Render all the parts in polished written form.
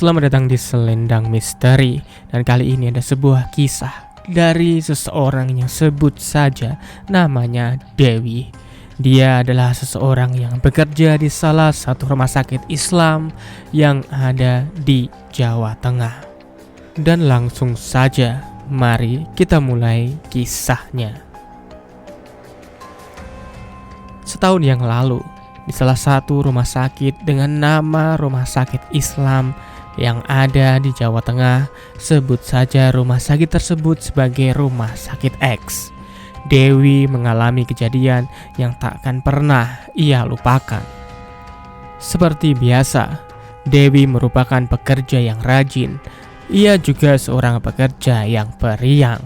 Selamat datang di Selendang Misteri. Dan kali ini ada sebuah kisah dari seseorang yang sebut saja namanya Dewi. Dia adalah seseorang yang bekerja di salah satu rumah sakit Islam yang ada di Jawa Tengah. Dan langsung saja, mari kita mulai kisahnya. Setahun yang lalu, di salah satu rumah sakit dengan nama Rumah Sakit Islam yang ada di Jawa Tengah, sebut saja rumah sakit tersebut sebagai Rumah Sakit X, Dewi mengalami kejadian yang tak akan pernah ia lupakan. Seperti biasa, Dewi merupakan pekerja yang rajin. Ia juga seorang pekerja yang periang.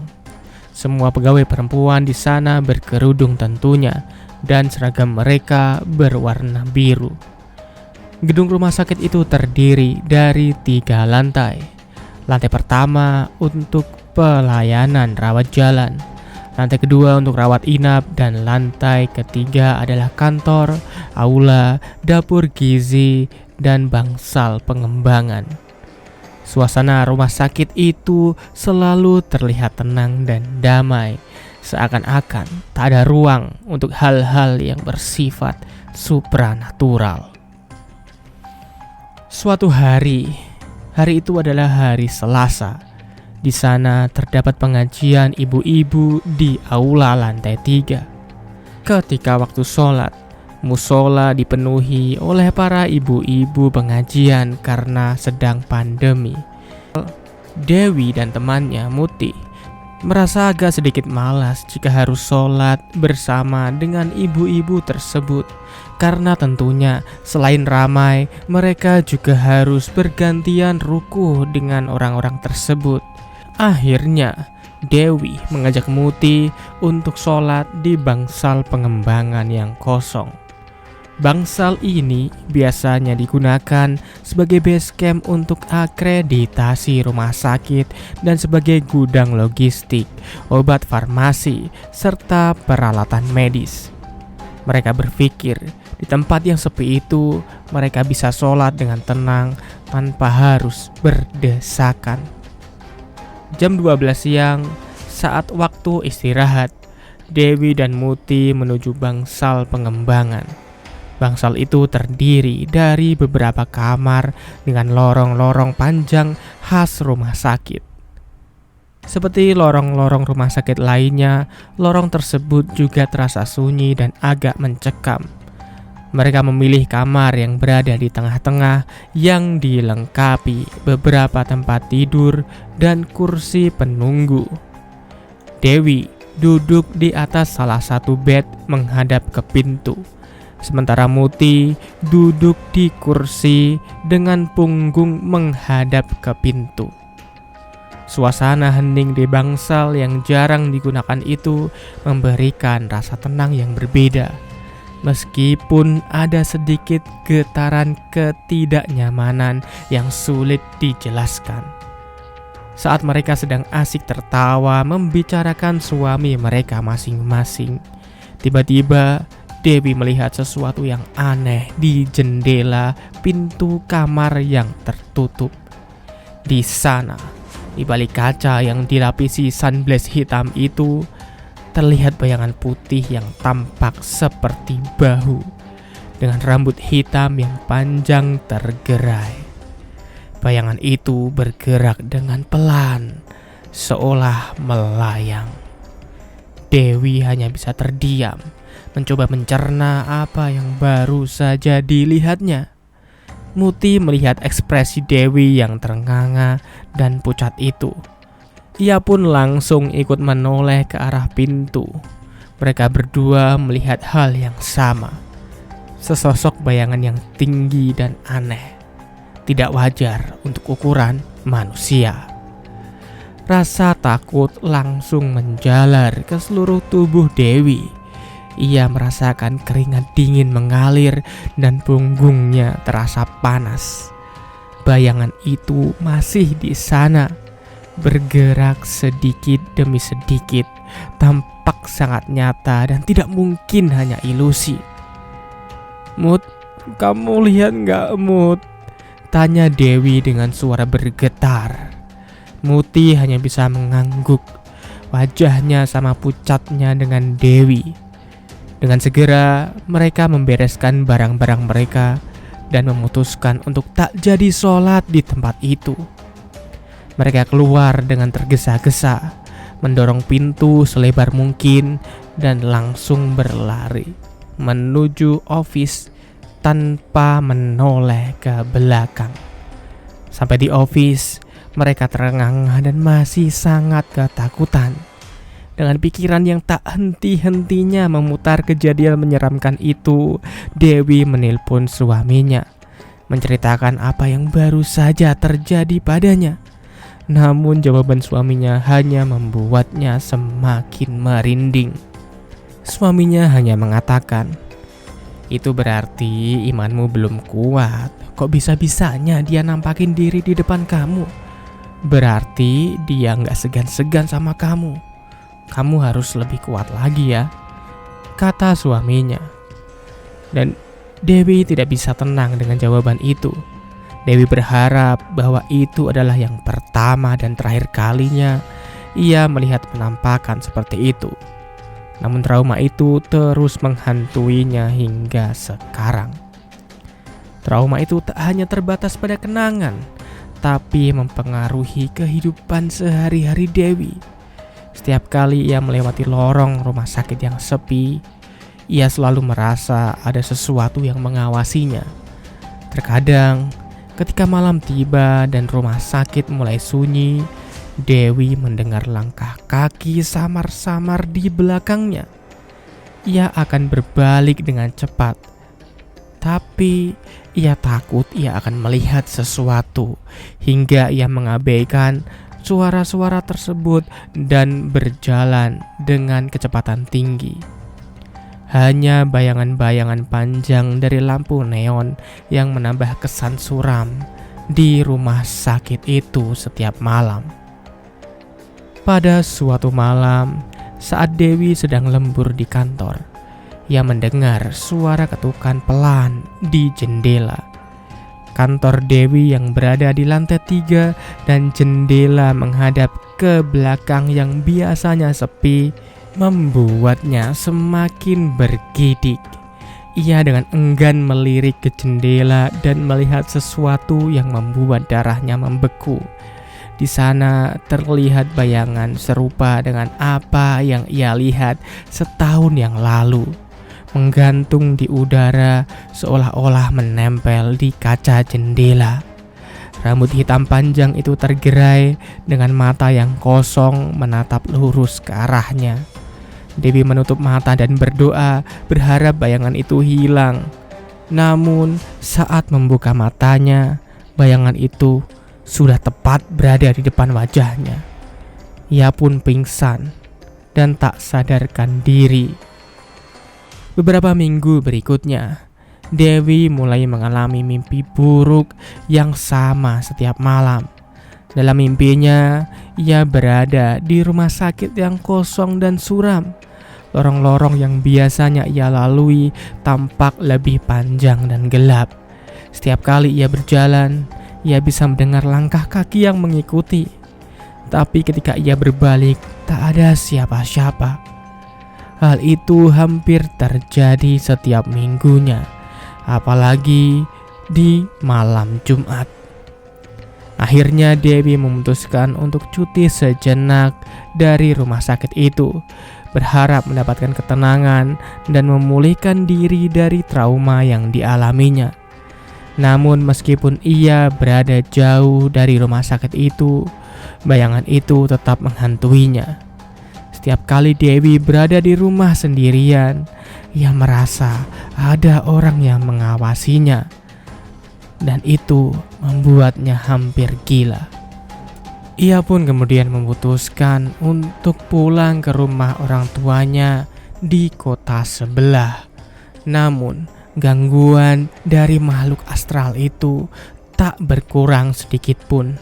Semua pegawai perempuan di sana berkerudung tentunya, dan seragam mereka berwarna biru. Gedung rumah sakit itu terdiri dari 3 lantai. Lantai pertama untuk pelayanan rawat jalan, lantai kedua untuk rawat inap, dan lantai ketiga adalah kantor, aula, dapur gizi, dan bangsal pengembangan. Suasana rumah sakit itu selalu terlihat tenang dan damai, seakan-akan tak ada ruang untuk hal-hal yang bersifat supranatural. Suatu hari itu adalah hari Selasa. Di sana terdapat pengajian ibu-ibu di aula lantai 3. Ketika waktu sholat, musola dipenuhi oleh para ibu-ibu pengajian karena sedang pandemi. Dewi dan temannya Muti merasa agak sedikit malas jika harus sholat bersama dengan ibu-ibu tersebut, karena tentunya selain ramai, mereka juga harus bergantian ruku dengan orang-orang tersebut. Akhirnya Dewi mengajak Muti untuk sholat di bangsal pengembangan yang kosong. Bangsal ini biasanya digunakan sebagai base camp untuk akreditasi rumah sakit dan sebagai gudang logistik, obat farmasi, serta peralatan medis. Mereka berpikir di tempat yang sepi itu mereka bisa sholat dengan tenang tanpa harus berdesakan. Jam 12 siang, saat waktu istirahat, Dewi dan Muti menuju bangsal pengembangan. Bangsal itu terdiri dari beberapa kamar dengan lorong-lorong panjang khas rumah sakit. Seperti lorong-lorong rumah sakit lainnya, lorong tersebut juga terasa sunyi dan agak mencekam. Mereka memilih kamar yang berada di tengah-tengah yang dilengkapi beberapa tempat tidur dan kursi penunggu. Dewi duduk di atas salah satu bed menghadap ke pintu. Sementara Muti duduk di kursi dengan punggung menghadap ke pintu. Suasana hening di bangsal yang jarang digunakan itu memberikan rasa tenang yang berbeda, meskipun ada sedikit getaran ketidaknyamanan yang sulit dijelaskan. Saat mereka sedang asik tertawa membicarakan suami mereka masing-masing, tiba-tiba Dewi melihat sesuatu yang aneh di jendela pintu kamar yang tertutup. Di sana, di balik kaca yang dilapisi sunblaze hitam itu, terlihat bayangan putih yang tampak seperti bahu, dengan rambut hitam yang panjang tergerai. Bayangan itu bergerak dengan pelan, seolah melayang. Dewi hanya bisa terdiam, mencoba mencerna apa yang baru saja dilihatnya. Muti melihat ekspresi Dewi yang terenganga dan pucat itu. Ia pun langsung ikut menoleh ke arah pintu. Mereka berdua melihat hal yang sama. Sesosok bayangan yang tinggi dan aneh, tidak wajar untuk ukuran manusia. Rasa takut langsung menjalar ke seluruh tubuh Dewi. Ia merasakan keringat dingin mengalir dan punggungnya terasa panas. Bayangan itu masih di sana, bergerak sedikit demi sedikit, tampak sangat nyata dan tidak mungkin hanya ilusi. "Mut, kamu lihat nggak, Mut?" Tanya Dewi dengan suara bergetar. Muti hanya bisa mengangguk. Wajahnya sama pucatnya dengan Dewi. Dengan segera mereka membereskan barang-barang mereka dan memutuskan untuk tak jadi sholat di tempat itu. Mereka keluar dengan tergesa-gesa, mendorong pintu selebar mungkin dan langsung berlari menuju office tanpa menoleh ke belakang. Sampai di office, mereka terengah-engah dan masih sangat ketakutan. Dengan pikiran yang tak henti-hentinya memutar kejadian menyeramkan itu, Dewi menelpon suaminya, menceritakan apa yang baru saja terjadi padanya. Namun jawaban suaminya hanya membuatnya semakin merinding. Suaminya hanya mengatakan, "Itu berarti imanmu belum kuat. Kok bisa-bisanya dia nampakin diri di depan kamu? Berarti dia gak segan-segan sama kamu. Kamu harus lebih kuat lagi ya," kata suaminya. Dan Dewi tidak bisa tenang dengan jawaban itu. Dewi berharap bahwa itu adalah yang pertama dan terakhir kalinya ia melihat penampakan seperti itu. Namun trauma itu terus menghantuinya hingga sekarang. Trauma itu tak hanya terbatas pada kenangan, tapi mempengaruhi kehidupan sehari-hari Dewi. Setiap kali ia melewati lorong rumah sakit yang sepi, ia selalu merasa ada sesuatu yang mengawasinya. Terkadang, ketika malam tiba dan rumah sakit mulai sunyi, Dewi mendengar langkah kaki samar-samar di belakangnya. Ia akan berbalik dengan cepat, tapi ia takut ia akan melihat sesuatu hingga ia mengabaikan suara-suara tersebut dan berjalan dengan kecepatan tinggi. Hanya bayangan-bayangan panjang dari lampu neon yang menambah kesan suram di rumah sakit itu setiap malam. Pada suatu malam, saat Dewi sedang lembur di kantor, ia mendengar suara ketukan pelan di jendela. Kantor Dewi yang berada di lantai 3 dan jendela menghadap ke belakang yang biasanya sepi membuatnya semakin bergidik. Ia dengan enggan melirik ke jendela dan melihat sesuatu yang membuat darahnya membeku. Di sana terlihat bayangan serupa dengan apa yang ia lihat setahun yang lalu, menggantung di udara seolah-olah menempel di kaca jendela. Rambut hitam panjang itu tergerai dengan mata yang kosong menatap lurus ke arahnya. Dewi menutup mata dan berdoa berharap bayangan itu hilang. Namun saat membuka matanya, bayangan itu sudah tepat berada di depan wajahnya. Ia pun pingsan dan tak sadarkan diri. Beberapa minggu berikutnya, Dewi mulai mengalami mimpi buruk yang sama setiap malam. Dalam mimpinya, ia berada di rumah sakit yang kosong dan suram. Lorong-lorong yang biasanya ia lalui tampak lebih panjang dan gelap. Setiap kali ia berjalan, ia bisa mendengar langkah kaki yang mengikuti. Tapi ketika ia berbalik, tak ada siapa-siapa. Hal itu hampir terjadi setiap minggunya, apalagi di malam Jumat. Akhirnya Dewi memutuskan untuk cuti sejenak dari rumah sakit itu, berharap mendapatkan ketenangan dan memulihkan diri dari trauma yang dialaminya. Namun meskipun ia berada jauh dari rumah sakit itu, bayangan itu tetap menghantuinya. Setiap kali Dewi berada di rumah sendirian, ia merasa ada orang yang mengawasinya. Dan itu membuatnya hampir gila. Ia pun kemudian memutuskan untuk pulang ke rumah orang tuanya di kota sebelah. Namun gangguan dari makhluk astral itu tak berkurang sedikit pun.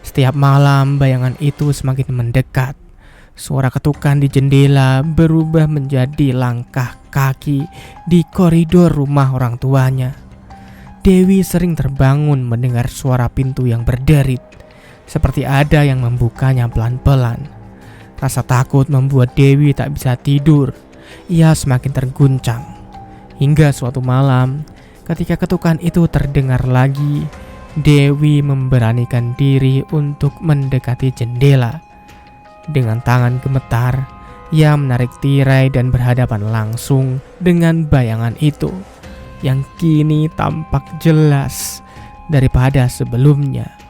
Setiap malam bayangan itu semakin mendekat. Suara ketukan di jendela berubah menjadi langkah kaki di koridor rumah orang tuanya. Dewi sering terbangun mendengar suara pintu yang berderit, seperti ada yang membukanya pelan-pelan. Rasa takut membuat Dewi tak bisa tidur. Ia semakin terguncang. Hingga suatu malam, ketika ketukan itu terdengar lagi, Dewi memberanikan diri untuk mendekati jendela. Dengan tangan gemetar, ia menarik tirai dan berhadapan langsung dengan bayangan itu yang kini tampak jelas daripada sebelumnya.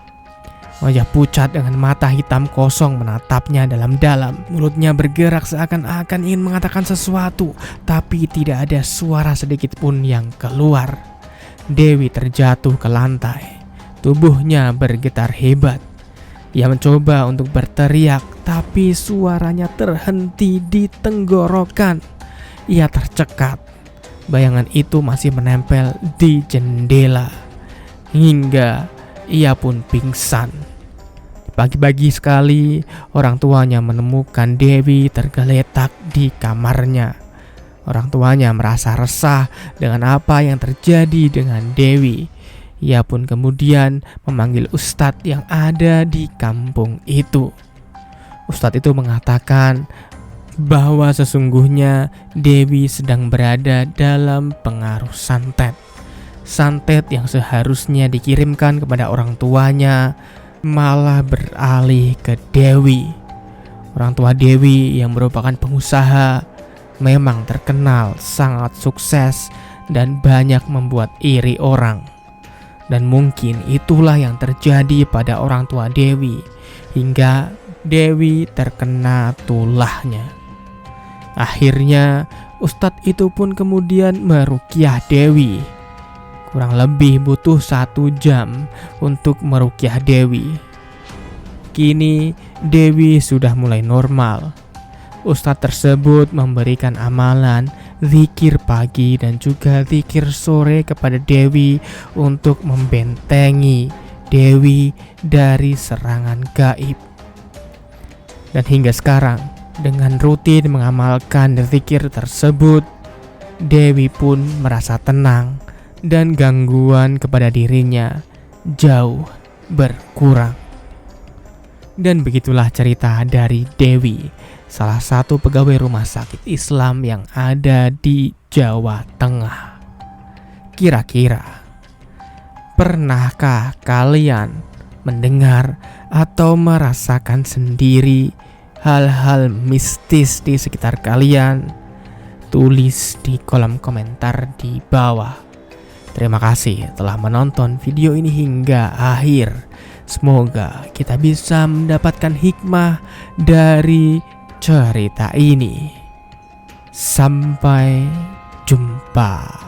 Wajah pucat dengan mata hitam kosong menatapnya dalam-dalam. Mulutnya bergerak seakan-akan ingin mengatakan sesuatu, tapi tidak ada suara sedikit pun yang keluar. Dewi terjatuh ke lantai. Tubuhnya bergetar hebat. Ia mencoba untuk berteriak, tapi suaranya terhenti di tenggorokan. Ia tercekat. Bayangan itu masih menempel di jendela. Hingga ia pun pingsan. Pagi-pagi sekali, orang tuanya menemukan Dewi tergeletak di kamarnya. Orang tuanya merasa resah dengan apa yang terjadi dengan Dewi. Ia pun kemudian memanggil ustadz yang ada di kampung itu. Ustadz itu mengatakan bahwa sesungguhnya Dewi sedang berada dalam pengaruh santet. Santet yang seharusnya dikirimkan kepada orang tuanya malah beralih ke Dewi. Orang tua Dewi yang merupakan pengusaha memang terkenal sangat sukses dan banyak membuat iri orang. Dan mungkin itulah yang terjadi pada orang tua Dewi hingga Dewi terkena tulahnya. Akhirnya ustadz itu pun kemudian meruqyah Dewi. Kurang lebih butuh 1 jam untuk meruqyah Dewi. Kini Dewi sudah mulai normal. Ustadz tersebut memberikan amalan zikir pagi dan juga zikir sore kepada Dewi untuk membentengi Dewi dari serangan gaib. Dan hingga sekarang, dengan rutin mengamalkan zikir tersebut, Dewi pun merasa tenang dan gangguan kepada dirinya jauh berkurang. Dan begitulah cerita dari Dewi, salah satu pegawai rumah sakit Islam yang ada di Jawa Tengah. Kira-kira, pernahkah kalian mendengar atau merasakan sendiri hal-hal mistis di sekitar kalian? Tulis di kolom komentar di bawah. Terima kasih telah menonton video ini hingga akhir. Semoga kita bisa mendapatkan hikmah dari cerita ini. Sampai jumpa.